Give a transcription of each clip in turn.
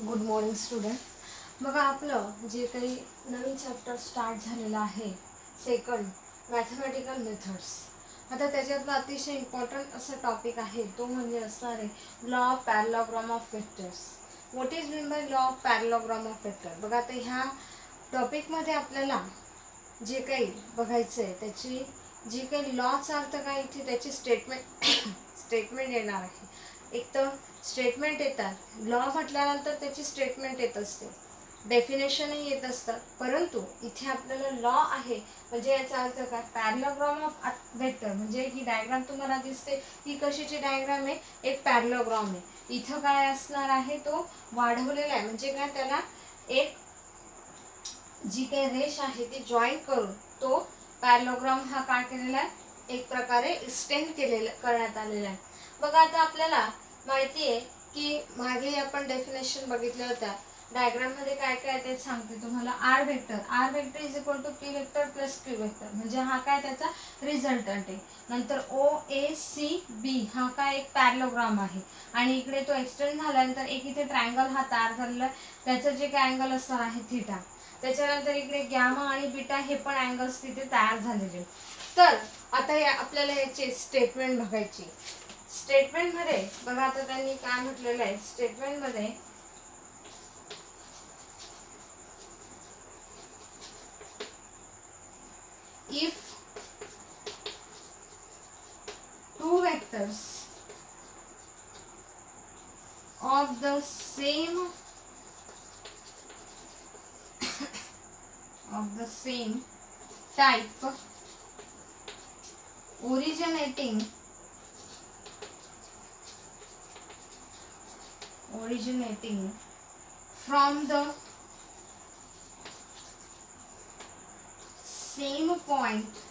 Good morning student. बघा आपलं जे काही नवीन चॅप्टर स्टार्ट झालेलं आहे सेकंड मॅथमॅटिकल मेथड्स. आता त्याच्यातलं अतिशय इम्पॉर्टंट असं टॉपिक आहे तो म्हणजे असणार आहे law of parallelogram of vectors. What is mean by law of parallelogram of vector. बघा आता ह्या टॉपिकमध्ये आपल्याला जे काही बघायचं आहे त्याची जी काही लॉचा अर्थ काय इथे त्याची स्टेटमेंट येणार आहे. एक तर स्टेटमेंट येतात, लॉ म्हटल्यानंतर त्याची स्टेटमेंट येत असते, डेफिनेशनही येत असतात, परंतु इथे आपल्याला लॉ आहे म्हणजे याचा अर्थ काय पॅरलॉग्राम ऑफ वेक्टर. म्हणजे ही डायग्राम तुम्हाला दिसते ही कशाची डायग्राम आहे, एक पॅरलॉग्राम आहे. इथं काय असणार आहे तो वाढवलेला आहे म्हणजे काय त्याला एक जी काही रेष आहे ती जॉईन करून तो पॅरलॉग्राम हा काय केलेला आहे एक प्रकारे एक्सटेंड करण्यात आलेला आहे. बघा आता आपल्याला माहिती आहे की मागे आपण डेफिनेशन बघितल्या होत्या. डायग्राम मध्ये काय काय ते सांगते तुम्हाला. R vector is equal to P vector plus Q vector म्हणजे हा काय त्याचा रिझल्टंट आहे. नंतर ओ ए सी बी हा काय एक पॅरलॉग्राम आहे आणि इकडे तो एक्सटेंड झाल्यानंतर एक इथे ट्रायंगल हा तयार झालेला आहे त्याचं जे काय अँगल असणार आहे थीटा. त्याच्यानंतर इकडे गॅमा आणि बीटा हे पण अँगल्स तिथे तयार झालेले. तर आता आपल्याला याचे स्टेटमेंट बघायची. स्टेटमेंट मध्ये बघा आता त्यांनी काय म्हटलेलं आहे स्टेटमेंट मध्ये if two vectors of the same type originating from the same point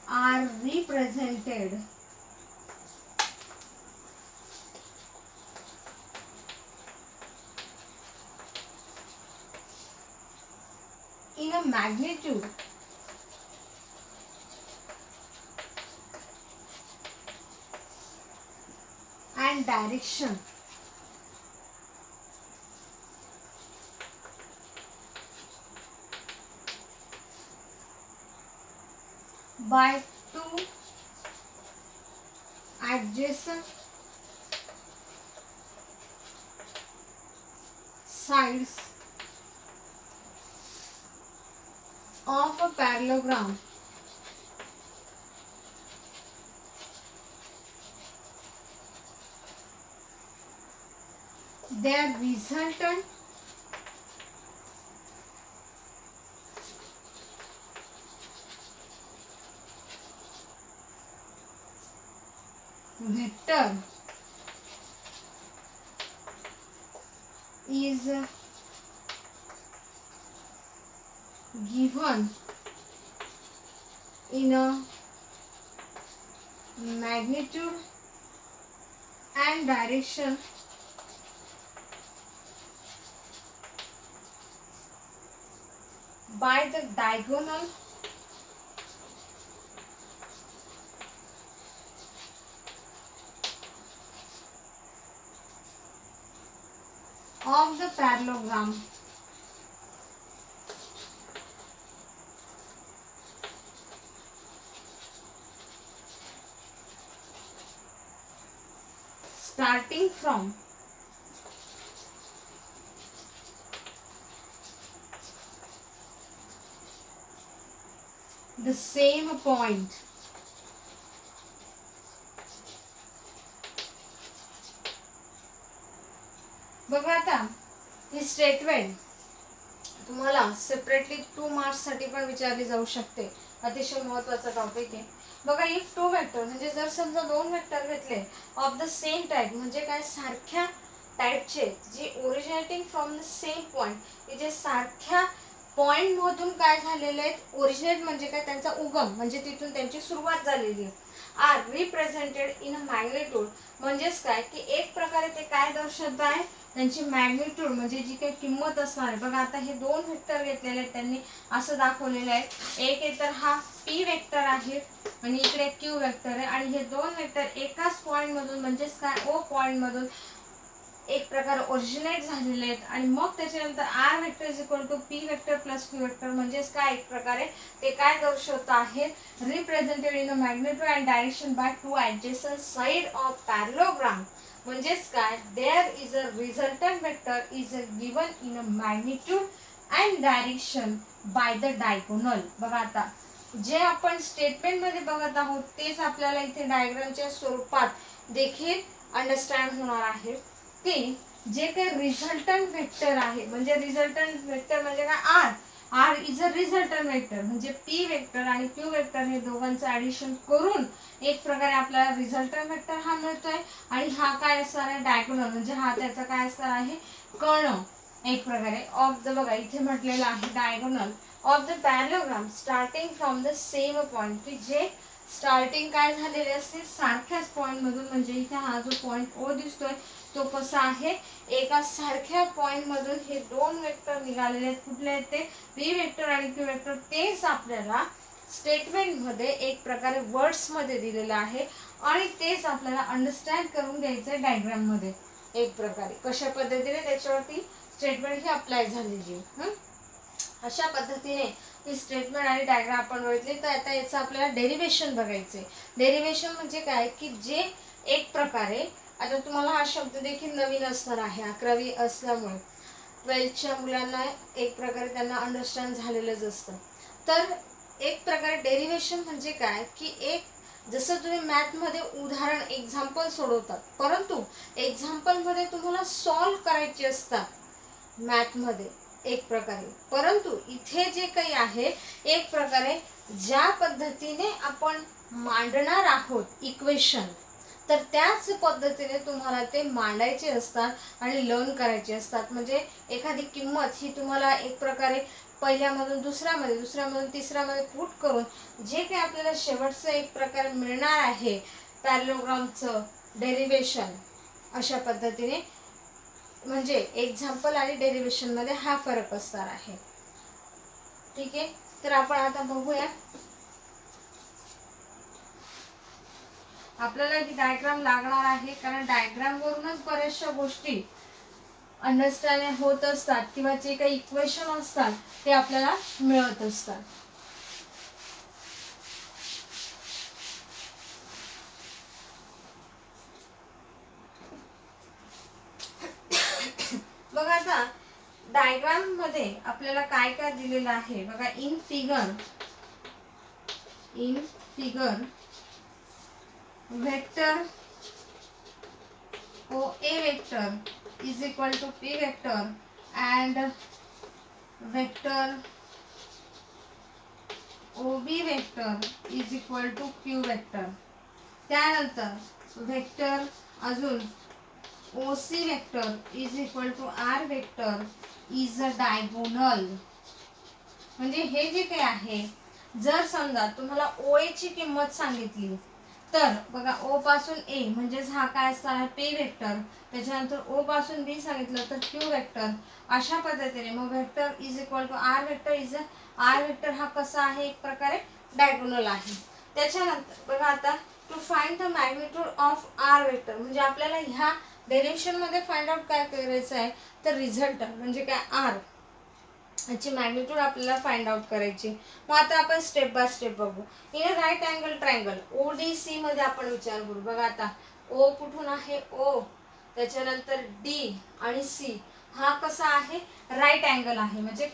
are represented in a magnitude and direction by two adjacent sides of a parallelogram their resultant vector is given in a magnitude and direction by the diagonal of the parallelogram. Starting from the same point बघा आता ही statement तुम्हाला separately 2 marks साठी पण विचारली जाऊ शकते. अतिशय महत्त्वाचा टॉपिक आहे. बघा इफ टू वेक्टर म्हणजे जर समजा दोन वेक्टर घेतले ऑफ द सेम टाइप म्हणजे काय सारख्या टाइपचे जे originating from the same point जे सारख्या पॉइंट मधून काय झालेले आहेत ओरिजिनेट म्हणजे काय त्यांचा उगम म्हणजे तिथून त्यांची सुरुवात झालेली आहे are represented in a magnitude. म्हणजेच काय की एक प्रकारे ते काय दर्शवत आहे, त्यांची मॅग्निट्यूड म्हणजे जी काही किंमत असणार आहे. बघा आता हे दोन वेक्टर घेतलेले आहेत त्यांनी, असं दाखवलेलं आहे. एक आहे तर हा पी वेक्टर आहे आणि इकडे क्यू वेक्टर आहे, आणि हे दोन वेक्टर एकाच पॉइंट मधून म्हणजेच काय ओ पॉइंट मधून एक प्रकार ओरिजिनेट झालेले आहेत. आणि मग त्याच्यानंतर R vector is equal to P vector plus Q vector. म्हणजेच काय एक प्रकारे ते काय दर्शवत आहे, represented in a magnitude and direction by two adjacent side of parallelogram. म्हणजेच काय, there is a resultant vector is given in a magnitude and direction by the diagonal. बघा आता जे आपण स्टेटमेंट मध्ये बघत आहोत तेच आपल्याला इथे डायग्रामच्या स्वरूपात देखील अंडरस्टँड होणार आहे की जे काही रिझल्टंट वेक्टर आहे, म्हणजे रिझल्टंट वेक्टर म्हणजे काय, R. R is a resultant vector म्हणजे पी वेक्टर आणि क्यू वेक्टर हे दोघांचं ऍडिशन करून एक प्रकारे आपल्याला रिझल्टंट वेक्टर हा मिळतोय. आणि हा काय असणार आहे, डायगोनल म्हणजे हा त्याचा काय असणार आहे, कर्ण. एक प्रकारे ऑफ द, बघा इथे म्हटलेलं आहे diagonal of the parallelogram starting from the same point, की जे स्टार्टिंग काय झालेले असते सारख्याच पॉइंट मधून. म्हणजे इथे हा जो पॉइंट ओ दिसतोय तो कसा आहे, एका सारख्या पॉइंट मधून हे दोन वेक्टर निघालेले आहेत. कुठले आहेत ते, पी वेक्टर आणि क्यू वेक्टर. तेच आपल्याला स्टेटमेंट मध्ये एक प्रकारे वर्ड्स मध्ये दिलेलं आहे आणि तेच आपल्याला अंडरस्टँड करून घ्यायचं आहे डायग्राम मध्ये. एक प्रकारे कशा पद्धतीने त्याच्यावरती स्टेटमेंट ही अप्लाय झालेली. अशा पद्धतीने ही स्टेटमेंट आणि डायग्राम आपण बघितली. तर आता याचं आपल्याला डेरिव्हेशन बघायचंय. डेरिव्हेशन म्हणजे काय की जे एक प्रकारे, आता तुम्हाला हा शब्द देखील नवीन असणार आहे 11वी असल्यामुळे, 12च्या मुलांना एक प्रकारे त्यांना अंडरस्टँड झालेलंच असतं. तर एक प्रकारे डेरिव्हेशन म्हणजे काय की एक, जसं तुम्ही मॅथमध्ये उदाहरण एक्झाम्पल सोडवतात, परंतु एक्झाम्पलमध्ये तुम्हाला सॉल्व करायचे असतात मॅथमध्ये एक प्रकारे, परंतु इथे जे काही आहे एक प्रकारे ज्या पद्धतीने आपण मांडणार आहोत इक्वेशन, तर त्याच पद्धतीने तुम्हाला ते मांडायचे असतात आणि लर्न करायचे असतात. म्हणजे एखादी किंमत ही तुम्हाला एक प्रकारे पहिल्यामधून दुसऱ्यामध्ये, दुसऱ्यामधून तिसऱ्यामध्ये पुट करून जे काही आपल्याला शेवटचं एक प्रकारे मिळणार आहे पॅरलोग्रामचं डेरिव्हेशन, अशा पद्धतीने. म्हणजे एक्झाम्पल आणि डेरिव्हेशन मध्ये हा फरक असणार आहे. ठीक आहे, तर आपण आता बघूया. आपल्याला ही डायग्राम लागणार आहे कारण डायग्राम वरूनच बऱ्याचशा गोष्टी अंडरस्टँड होत असतात किंवा जे काही इक्वेशन असतात ते आपल्याला मिळत असतात. बघा आता डायग्राम मध्ये आपल्याला काय काय दिलेलं आहे बघा. In figure vector O A vector is equal to P vector and vector O B vector is equal to Q vector. त्यानंतर वेक्टर अजून O C vector is equal to R vector is a diagonal. म्हणजे हे जे काही आहे, जर समजा तुम्हाला ओ ए ची किंमत सांगितली तर बघा ओ पासून ए म्हणजेच हा काय असणार आहे पी वेक्टर, त्याच्यानंतर ओ पासून बी सांगितलं तर क्यू वेक्टर. अशा पद्धतीने मग vector is equal to R vector is R vector हा कसा आहे एक प्रकारे डायगोनल आहे. त्याच्यानंतर बघा आता to find the magnitude of R vector, म्हणजे आपल्याला ह्या डेरिव्हेशन मध्ये फाइंड आउट काय करायचं आहे तर रिझल्ट म्हणजे काय आर याची मॅग्निट्यूड आपल्याला फाइंड आउट करायची. मग आता आपण स्टेप बाय स्टेप बघू. In a right angle triangle O D C मध्ये आपण विचार करू. बघा आता ओ कुठून आहे ओ, त्याच्यानंतर डी आणि सी हा कसा आहे राईट अँगल आहे, म्हणजे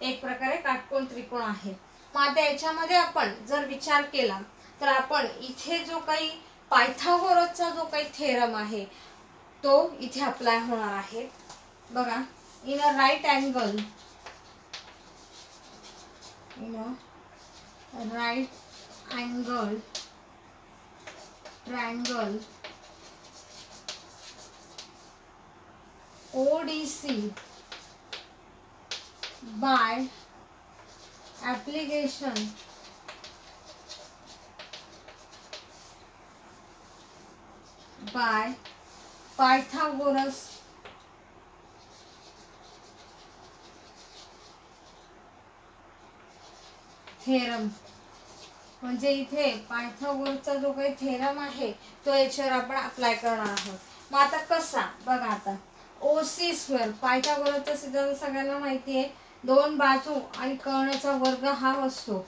एक प्रकारे काटकोन त्रिकोण आहे. मग आता याच्यामध्ये आपण जर विचार केला तर आपण इथे जो काही पायथागोरसचा जो काही थेरम आहे तो इथे अप्लाय होणार आहे. बघा in a right angle triangle ODC by application by Pythagoras theorem. म्हणजे इथे पायथागोरसचा जो काही थेरम आहे तो याच्यावर आपण अप्लाय करणार आहोत. मग आता कसा बघा, आता ओसी स्क्वेअर पायथागोरसचा सिद्धांत सगळ्यांना माहिती आहे, दोन बाजू आणि कर्णचा वर्ग हा असतो.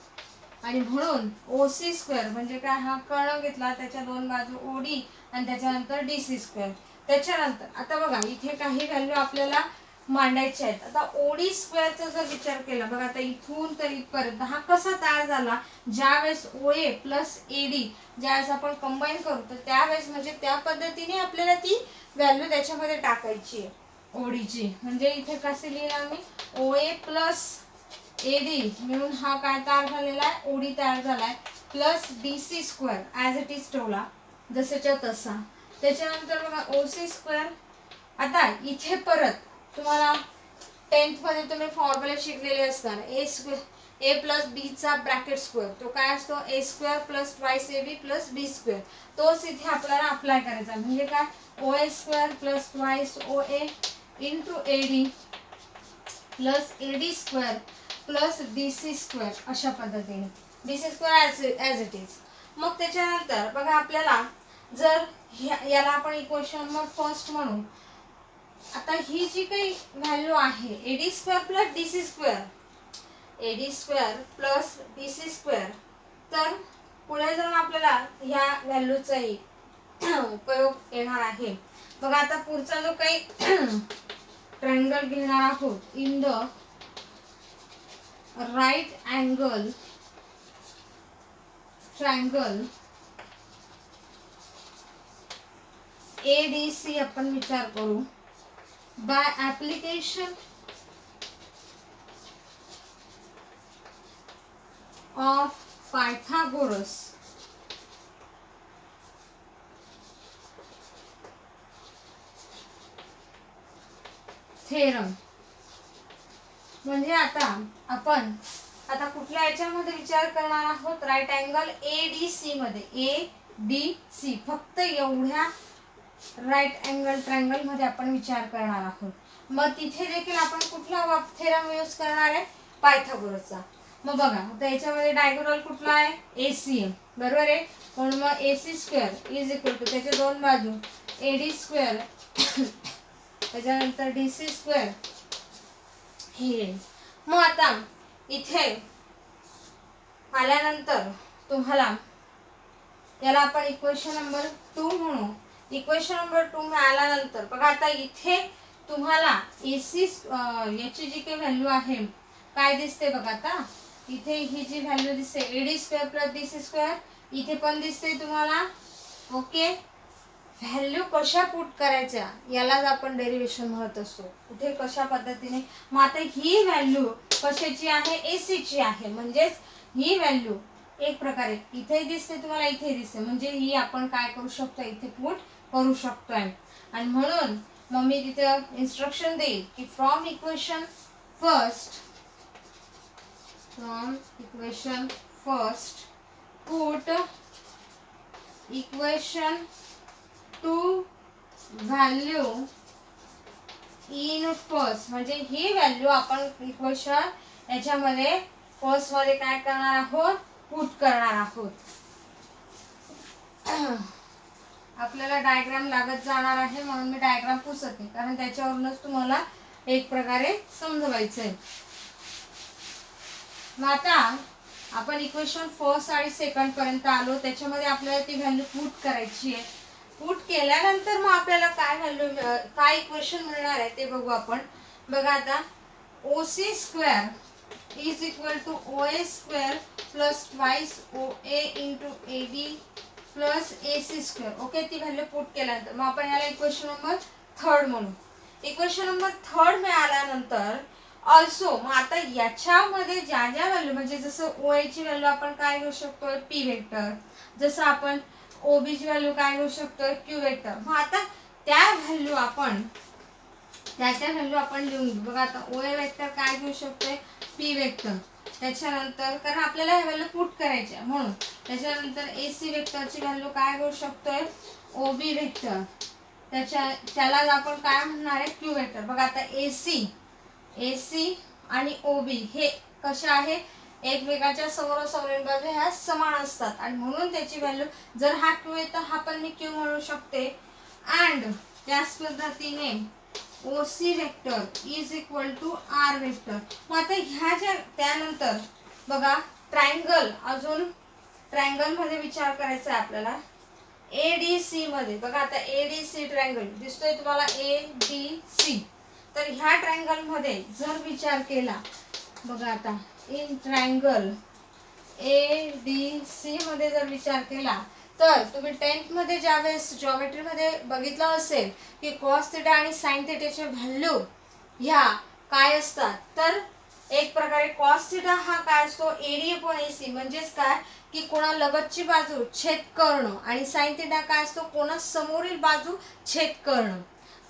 आणि म्हणून ओसी स्क्वेअर म्हणजे काय, हा कर्ण घेतला त्याच्या दोन बाजू ओडी आणि त्याच्यानंतर डीसी स्क्वेअर. त्याच्यानंतर आता बघा इथे काही व्हॅल्यू आपल्याला मांडायचे आहेत. आता ओडी स्क्वेअरचा जर विचार केला बघा, आता इथून तर इथपर्यंत हा कसा तयार झाला, ज्यावेळेस ओए प्लस एडी ज्यावेळेस आपण कंबाईन करू तर त्यावेळेस म्हणजे त्या पद्धतीने आपल्याला ती व्हॅल्यू त्याच्यामध्ये टाकायची आहे ओडीची. म्हणजे इथे कसे लिहिणार मी, ओए प्लस एडी मिळून हा काय तयार झालेला आहे, ओडी तयार झालाय, plus DC square as it is ठेवला जसंच्या तसा. त्याच्यानंतर बघा ओसी स्क्वेअर. आता इथे परत तुम्हाला 10th मध्ये तुम्ही फॉर्म्युला शिकलेले असणार, ए स्क्वेअर ए प्लस बीचा ब्रॅकेट स्क्वेअर तो काय असतो, A square plus twice A B plus B square. तोच इथे आपल्याला अप्लाय करायचा. म्हणजे काय, O A square plus twice O A into A D plus A D square plus D C square, अशा पद्धतीने D C square as it is. मग त्याच्यानंतर बघा आपल्याला जर याला आपण इक्वेशन नंबर फर्स्ट म्हणू. आता ही जी काही व्हॅल्यू आहे AD square plus D C square, AD square plus D C square, तर पुढे जाऊन आपल्याला ह्या व्हॅल्यूचाही उपयोग येणार आहे. बघा आता पुढचा जो काही ट्रायंगल घेणार आहोत, in the right angle triangle ADC आपण विचार करू. By application of Pythagoras theorem. म्हणजे आता आपण आता कुठल्या याच्यामध्ये विचार करणार आहोत, राईट अँगल ADC मध्ये, ADC फक्त एवढ्या राईट अँगल ट्रायंगल मध्ये आपण विचार करणार आहोत. मग तिथे देखील आपण कुठला थेरम यूज करणार आहे, पायथागोरसचा. मग बघा आता याच्यामध्ये डायगोनल कुठला आहे, ACM, बरोबर आहे. म्हणून मग AC square is equal to त्याच्या दोन बाजू AD स्क्वेअर त्याच्यानंतर DC स्क्वेअर हे. मग आता इथे आल्यानंतर तुम्हाला याला आपण इक्वेशन नंबर 2 म्हणू. इक्वेशन नंबर 2 मिळाल्यानंतर बघा आता इथे तुम्हाला एसी याची जी काही व्हॅल्यू आहे काय दिसते बघा. आता इथे ही जी व्हॅल्यू दिसते AD square plus DC square, इथे पण दिसते तुम्हाला. ओके, व्हॅल्यू कशा पुट करायच्या यालाच आपण डेरिव्हेशन म्हणत असतो, कुठे कशा पद्धतीने. मग आता ही व्हॅल्यू कशाची आहे, एसी ची आहे. म्हणजेच ही व्हॅल्यू एक प्रकारे इथे दिसते तुम्हाला, इथे दिसते, म्हणजे ही आपण काय करू शकतो, इथे पुट करू शकतोय. आणि म्हणून मग मी तिथे इन्स्ट्रक्शन देईल की from equation first put equation 2 value in first. म्हणजे ही व्हॅल्यू आपण इक्वेशन याच्यामध्ये फर्स्ट मध्ये काय करणार आहोत, पुट करणार आहोत. आपल्याला डायग्राम लागत जाणार आहे म्हणून मी डायग्राम पुसत नाही, कारण त्याच्यावरूनच तुम्हाला एक प्रकारे समजवायचंय. मग आता आपण इक्वेशन फर्स्ट आणि सेकंड पर्यंत आलो. त्याच्यामध्ये आपल्याला ती व्हॅल्यू पुट करायची आहे. पुट केल्यानंतर मग आपल्याला काय व्हॅल्यू काय इक्वेशन मिळणार आहे ते बघू आपण. बघा आता OC square is equal to OA square plus twice OA into AD plus AC square. Okay, ती व्हॅल्यू पुट केल्यानंतर मग आपण याला इक्वेशन नंबर 3 म्हणू. इक्वेशन नंबर 3 मिळाल्यानंतर ऑल्सो मग आता याच्यामध्ये ज्या ज्या व्हॅल्यू म्हणजे जसं OA ची व्हॅल्यू आपण काय घेऊ शकतो, P वेक्टर. जसं आपण OB ची व्हॅल्यू काय घेऊ शकतो, Q वेक्टर. मग आता त्या व्हॅल्यू आपण लिहून घेऊ. बघा आता OA वेक्टर काय घेऊ शकतोय, P वेक्टर. त्याच्यानंतर कारण आपल्याला हे व्हॅल्यू पुट करायची आहे म्हणून त्याच्यानंतर AC वेक्टरची व्हॅल्यू काय घेऊ शकतोय, ओबी वेक्टर, त्याला आपण काय म्हणणार आहे, क्यू वेक्टर. बघा आता एसी आणि ओबी हे कशा आहे, एकमेकाच्या समोरासमोरील बाजू ह्या समान असतात आणि म्हणून त्याची व्हॅल्यू, जर हा क्यू आहे तर हा पण मी क्यू म्हणू शकते. अँड त्याच पद्धतीने OC vector is equal to R vector. मग आता ह्या ज्या त्यानंतर बघा ट्रायंगल, अजून ट्रायंगल मध्ये विचार करायचा आहे आपल्याला. एडीसी मध्ये बघा आता एडीसी ट्रायंगल दिसतोय तुम्हाला, एडीसी. तर ह्या ट्रायंगल मध्ये जर विचार केला, बघा आता इन ट्रायंगल एडीसी मध्ये जर विचार केला, तर तुम्ही 10th मध्ये ज्यावेळेस जॉमेट्री मध्ये बघितलं असेल की कॉस थिटा आणि साइन थिटाचे व्हॅल्यू ह्या काय असतात, तर एक प्रकारे कॉस थिटा हा काय असतो, एडी अपॉन एसी, म्हणजेच काय की कोणा लगतची बाजू छेद करणं, आणि साइन थिटा काय असतो, कोणा समोरील बाजू छेद करणं.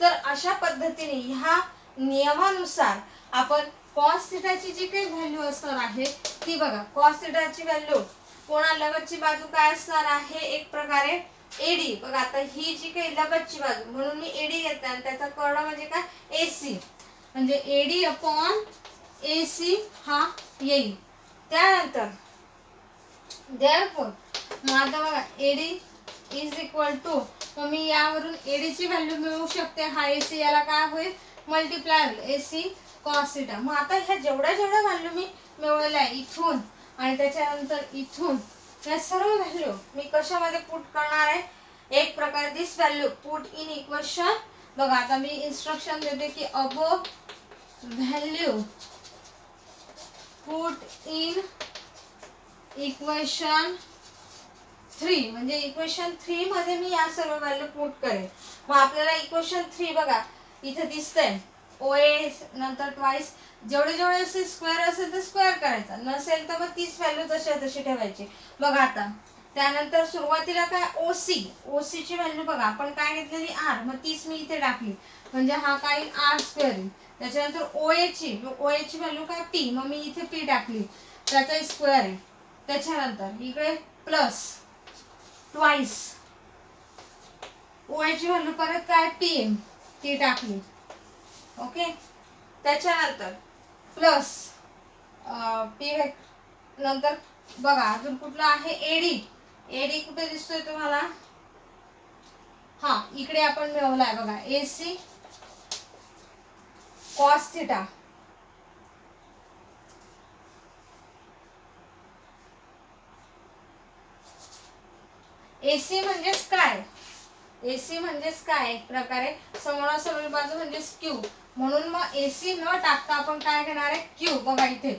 तर अशा पद्धतीने ह्या नियमानुसार आपण कॉस थिटाची जी काही व्हॅल्यू असणार आहे ती बघा, कॉस थिटाची व्हॅल्यू कोणा लगतची बाजू काय असणार आहे, एक प्रकारे एडी. बघा आता ही जी काही लगतची बाजू, म्हणून मी एडी घेतला आणि त्याचा कर्ण म्हणजे काय, एसी, म्हणजे एडी अपॉन एसी हा येईल. त्यानंतर therefore मग आता बघा एडी इज इक्वल टू, मग मी यावरून एडीची व्हॅल्यू मिळवू शकते, हा एसी याला काय होईल, मल्टिप्लाय होईल, एसी कॉस थिटा. मग आता ह्या जेवढ्या व्हॅल्यू मी मिळवलेल्या आहे इथून आणि त्याच्यानंतर इथून, या सर्व व्हॅल्यू मी कशामध्ये पुट करणार आहे, एक प्रकारे दिस व्हॅल्यू पुट इन इक्वेशन. बघा आता मी इन्स्ट्रक्शन देते की above value put in equation 3, म्हणजे इक्वेशन 3 मध्ये मी या सर्व व्हॅल्यू पुट करेन. मग आपल्याला इक्वेशन 3 बघा इथे दिसतंय, ओए नंतर ट्वाइस, जेवढे असे स्क्वेअर असेल तर स्क्वेअर करायचा, नसेल तर मग तीच व्हॅल्यू तशी ठेवायची. बघा आता त्यानंतर सुरुवातीला काय ओसी ची व्हॅल्यू बघा आपण काय घेतलेली आर, मग तीच मी इथे टाकली, म्हणजे हा काय आर स्क्वेअर येईल. त्याच्यानंतर ओएची व्हॅल्यू काय पी, मग मी इथे पी टाकली, त्याचा स्क्वेअर आहे. त्याच्यानंतर इकडे प्लस ट्वाइस ओएची व्हॅल्यू परत काय पी ती टाकली, ओके. त्याच्यानंतर प्लस पी नंतर बघा अजून कुठला आहे, एडी कुठे दिसतोय तुम्हाला, हा इकडे आपण मिळवलाय बघा, एसी कॉस थिटा. एसी म्हणजेच काय, एसी म्हणजेच काय, एक प्रकारे समोरासमोर बाजू म्हणजेच क्यू, म्हणून मग एसी न टाकता आपण काय घेणार आहे, क्यू. बघा इथे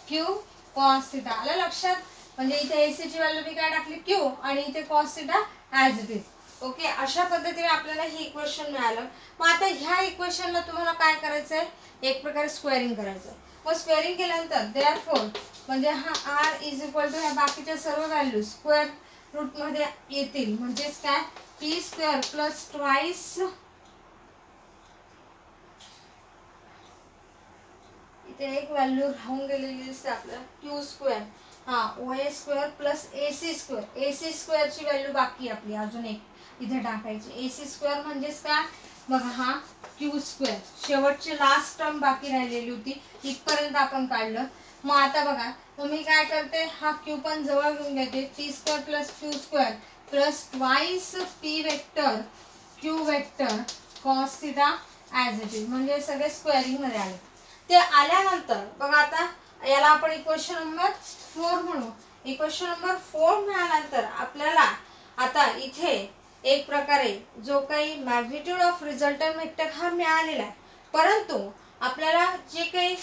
क्यू कॉस थिटा आलं लक्षात, म्हणजे इथे एसी ची व्हॅल्यू मी काय टाकली, क्यू, आणि इथे cos theta as it is, okay. अशा पद्धतीने आपल्याला ही इक्वेशन मिळालं. मग आता ह्या इक्वेशनला तुम्हाला काय करायचंय, एक प्रकारे स्क्वेअरिंग करायचं. मग स्क्वेअरिंग केल्यानंतर देअरफॉर म्हणजे हा आर इज इक्वल टू ह्या बाकीच्या सर्व व्हॅल्यू स्क्वेअर रूट मध्ये येतील, म्हणजेच काय पी स्क्वेअर प्लस ट्वाइस इथे एक व्हॅल्यू राहून गेलेली दिसते आपल्याला, क्यू स्क्वेअर, हा O A square plus AC square. AC स्क्वेअरची व्हॅल्यू बाकी आपली अजून एक इथे टाकायची. एसी स्क्वेअर म्हणजेच काय बघा, हा क्यू स्क्वेअर, शेवटची लास्ट टर्म बाकी राहिलेली होती, इथपर्यंत आपण काढलं. मग आता बघा, मग मी काय करते, हा क्यू पण जवळ घेऊन घेते, P square plus Q square plus twice P vector Q vector cos theta as it is, म्हणजे सगळे स्क्वेअरिंग मध्ये आले. ते आल्यानंतर बघा आता याला आपण इक्वेशन नंबर 4 म्हणू. इक्वेशन नंबर 4 मिळाल्यानंतर आपल्याला आता इथे एक प्रकारे जो काही मॅग्निट्यूड ऑफ रिझल्टंट वेक्टर हा मिळालेला आहे, परंतु आपल्याला जे काही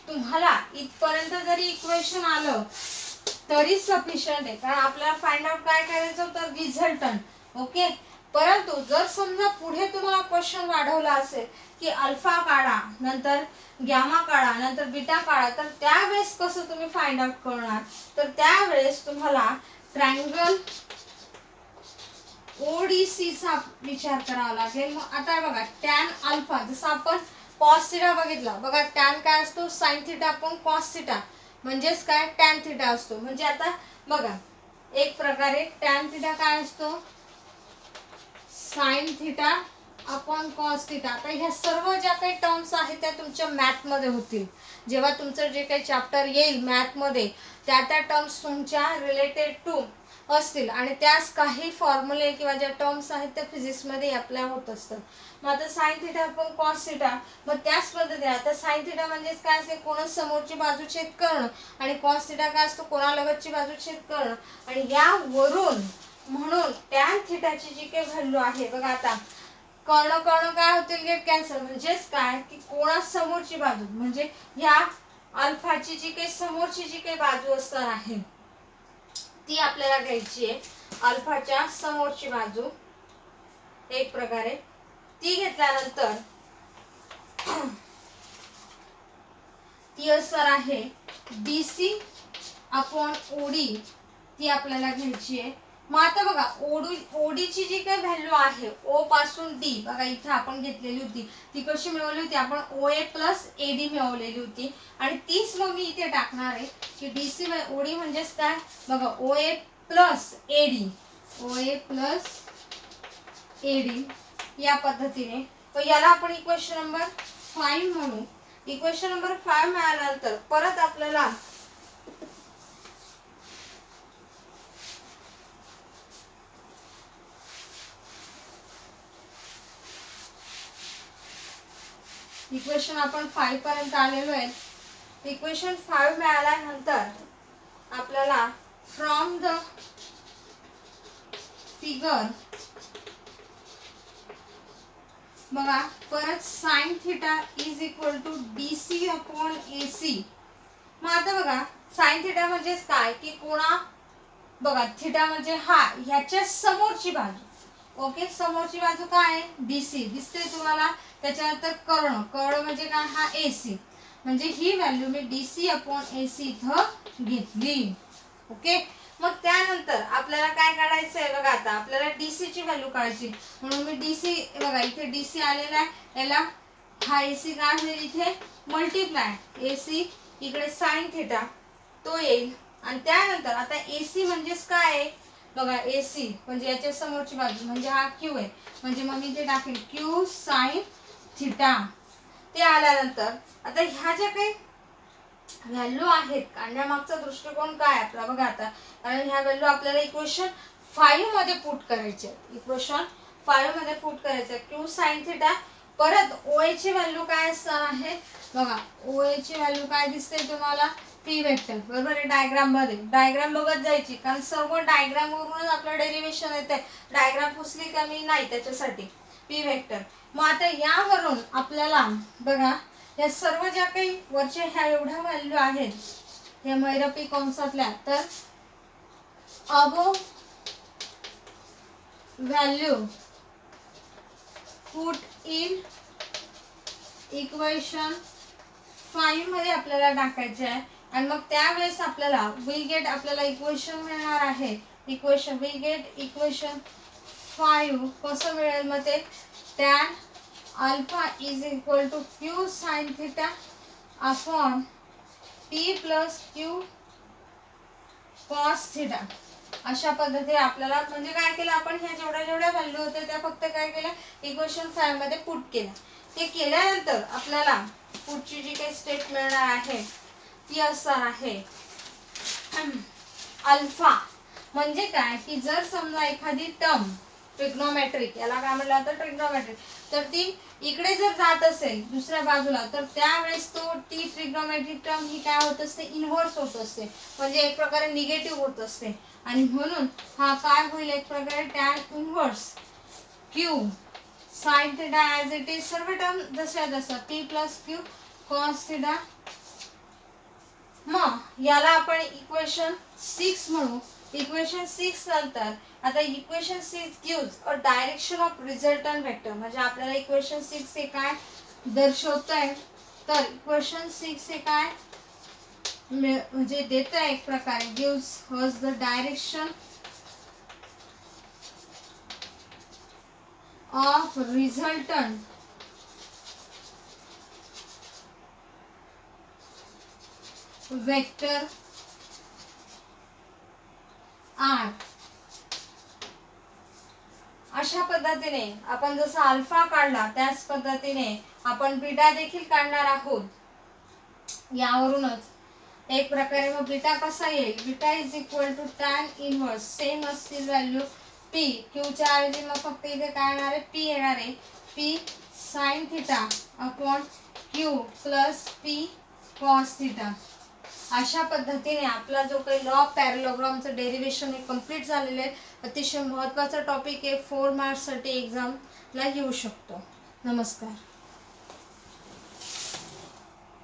तुम्हाला इथपर्यंत जरी इक्वेशन आलं तरी सफिशियंट आहे, कारण आपल्याला फाइंड आउट काय करायचं होतं, रिझल्टंट, ओके. परंतु जर समजा पुढे तुम्हाला क्वेश्चन वाढवला असेल की अल्फा काढा, नंतर गॅमा काढा, नंतर बीटा काढा, तर त्यावेळेस कसं तुम्ही फाइंड आउट करणार, तर त्यावेळेस तुम्हाला ट्रायंगल ओडीसी चा विचार करावा लागेल. मग आता बघा टॅन अल्फा, जसं आपण कॉस थिटा बघितला, बघा टॅन काय असतो, sign theta upon cos theta, म्हणजेच काय टॅन थिटा असतो. म्हणजे आता बघा एक प्रकारे टॅन थिटा काय असतो, sign theta upon cos theta. आता ह्या सर्व ज्या काही टर्म्स आहेत त्या तुमच्या मॅथमध्ये होतील. जेव्हा तुमचं जे काही चॅप्टर येईल मॅथमध्ये त्या टर्म्स तुमच्या रिलेटेड टू असतील आणि त्यास काही फॉर्म्युले किंवा ज्या टर्म्स आहेत त्या फिजिक्समध्ये अप्लाय होत असतात. मग आता sign theta upon cos theta, मग त्याच पद्धतीने आता साइन थिटा म्हणजेच काय असते, कोणा समोरची बाजू छेद करणं, आणि कॉस थिटा काय असतो, कोणालगतची बाजू छेद करणं. आणि यावरून म्हणून टॅन थिटाची जी काही व्हॅल्यू आहे बघा, आता कर्ण कर्ण काय होतील, गेट कॅन्सल. म्हणजेच काय की कोणासमोरची बाजू म्हणजे या अल्फाची जी काही समोरची जी काही बाजू असणार आहे ती आपल्याला घ्यायची आहे. अल्फाच्या समोरची बाजू एक प्रकारे ती घेतल्यानंतर ती असणार आहे DC अपॉन OD, ती आपल्याला घ्यायची आहे. मग आता बघा ओडीची जी काही व्हॅल्यू आहे ओ पासून डी, बघा इथे आपण घेतलेली होती ती कशी मिळवली होती आपण, OA प्लस AD मिळवलेली होती. आणि तीच मग मी इथे टाकणार आहे की DC OD म्हणजेच काय बघा, OA प्लस AD या पद्धतीने. तर याला आपण इक्वेशन नंबर 5 म्हणू. इक्वेशन नंबर 5 मिळाल्यानंतर परत आपल्याला इक्वेशन आपण 5 पर्यंत आलेलो आहे. इक्वेशन 5 मिळाल्यानंतर आपल्याला फ्रॉम द फिगर बघा परत sine theta is equal to DC upon AC. मग आता बघा साइन थिटा म्हणजेच काय की कोणा बघा थिटा म्हणजे हा ह्याच्या समोरची बाजू. ओके, समोरची बाजू काय आहे DC दिसते तुम्हाला. त्याच्यानंतर कर्ण म्हणजे काय हा AC. म्हणजे ही व्हॅल्यू मी DC अपॉन AC इथं घेतली. ओके, मग त्यानंतर आपल्याला काय काढायचं आहे बघा, आता आपल्याला DC ची व्हॅल्यू काढायची. म्हणून मी DC बघा इथे DC आलेला आहे, याला हा AC काय होईल इथे मल्टिप्लाय AC इकडे साइन थिटा तो येईल. आणि त्यानंतर आता AC म्हणजेच काय आहे बघा, AC म्हणजे याच्या समोरची बाजू म्हणजे हा Q आहे. म्हणजे मग मी इथे टाकेल Q साइन थिटा. ते आल्यानंतर आता ह्या ज्या काही व्हॅल्यू आहेत काढण्यामागचा दृष्टिकोन काय आपला बघा आता, कारण ह्या व्हॅल्यू आपल्याला इक्वेशन 5 मध्ये पुट करायचे. इक्वेशन 5 मध्ये पुट करायचं Q साइन थिटा. परत OA ची व्हॅल्यू काय असणार आहे बघा, OA ची व्हॅल्यू काय दिसते तुम्हाला, P वेक्टर. बरोबर आहे, डायग्राम बघत जायची, कारण सर्व डायग्राम वरूनच आपलं डेरिव्हेशन येते. डायग्राम पुसली कमी नाही त्याच्यासाठी P वेक्टर. मग आता यावरून आपल्याला बघा या सर्व ज्या काही वरच्या ह्या एवढ्या व्हॅल्यू आहेत या मैरपी कंसातल्या, तर अबो व्हॅल्यू पुट इन इक्वेशन 5 मध्ये आपल्याला टाकायचे आहे. आणि मग त्यावेळेस आपल्याला विल गेट आपल्याला इक्वेशन मिळणार आहे. इक्वेशन विल गेट इक्वेशन 5 कसं मिळेल मग ते, tan alpha is equal to Q sine theta upon P plus Q cos theta. अशा पद्धतीने आपल्याला म्हणजे काय केलं आपण, ह्या जेवढ्या व्हॅल्यू होत्या त्या फक्त काय केल्या इक्वेशन 5 मध्ये पुट केल्या. ते केल्यानंतर आपल्याला पुढची जी काही स्टेप मिळणार आहे ती असणार आहे अल्फा. म्हणजे काय की जर समजा एखादी टर्म ट्रिग्नोमेट्रिक, याला काय म्हटलं जातं ट्रिग्नोमेट्रिक, तर ती इकडे जर जात असेल दुसऱ्या बाजूला, तर त्यावेळेस ती ट्रिग्नोमेट्रिक टर्म ही काय होत असते, इन्व्हर्स होत असते. म्हणजे एक प्रकारे निगेटिव्ह होत असते. आणि म्हणून हा काय होईल एक प्रकारे tan inverse Q sine theta as it is, सर्व टर्म जशा जसं P plus Q cos theta. मग याला आपण इक्वेशन 6 म्हणू. इक्वेशन 6 नंतर आता equation 6 gives a direction of resultant vector. म्हणजे आपल्याला इक्वेशन 6 हे काय दर्शवतंय, तर इक्वेशन 6 हे काय म्हणजे देत आहे एक प्रकारे, gives us the direction of resultant vector R. अशा पद्धतीने आपण जसं अल्फा काढला त्याच पद्धतीने आपण बीटा देखील काढणार आहोत. यावरूनच एक प्रकारे मग बीटा कसा येईल, beta is equal to tan inverse, same असतील व्हॅल्यू पी, क्यूच्या ऐवजी मग फक्त इथे काय येणार आहे, पी येणार आहे. P sign theta upon Q plus P cos theta. अशा पद्धतीने आपला जो काही लॉ ऑफ पॅरलोग्रामचं डेरिव्हेशन हे कम्प्लीट झालेलं आहे. अतिशय महत्त्वाचा टॉपिक आहे, 4 मार्क्ससाठी एक्झामला येऊ शकतो. नमस्कार.